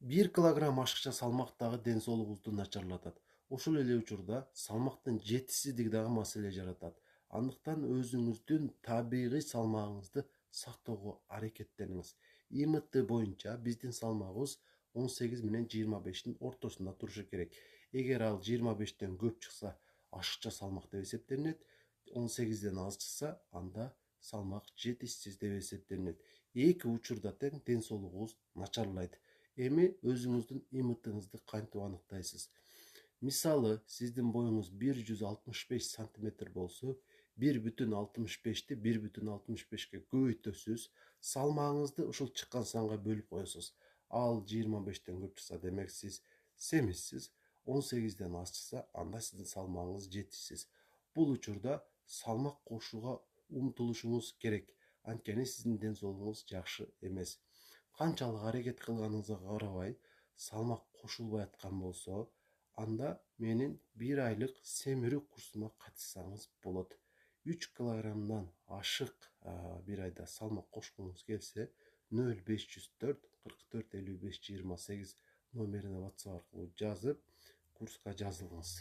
1 килограмм ашыкча салмак дагы ден соолугубузду начарлатат. Ошол эле учурда салмактын жетишсиздиги дагы маселе жаратат. Андыктан өзүңүздүн табигый салмагыңызды сактоого аракеттениңиз. ИМТ боюнча биздин салмагыбыз 18 менен 25-тин ортосунда турушу керек. Эгер ал 25-тен көп чыкса, ашыкча салмак деп эсептелинет. 18ден аз чыкса, анда салмак жетишсиз деп эсептелинет. Эки учурда тең ден соолугубуз начарлайт. Эми өзүңүздүн ИМТыңызды кантип аныктайсыз? Мисалы, сиздин боюңуз 165 сантиметр болсо, 1,65ти 1,65ке көбөйтөсүз, салмагыңызды ушул чыккан санга бөлүп коесуз. Ал 25тен көп чыкса, демек сиз семизсиз, 18ден аз чыкса, анда сиздин салмагыңыз жетишсиз. Бул учурда салмак кошууга умтулушуңуз керек. Анткени сиздин ден соолугуңуз жакшы эмес. Канчалык аракет кылганыңызга карабай, салмак кошулбай аткан болсо, анда менин 1 айлык семирүү курсума катышсаңыз болот. 3 килограммдан ашык bir айда салмак кошкуңуз келсе, 0504 44 55 28 номерине WhatsApp аркылуу жазып, курска жазылыңыз.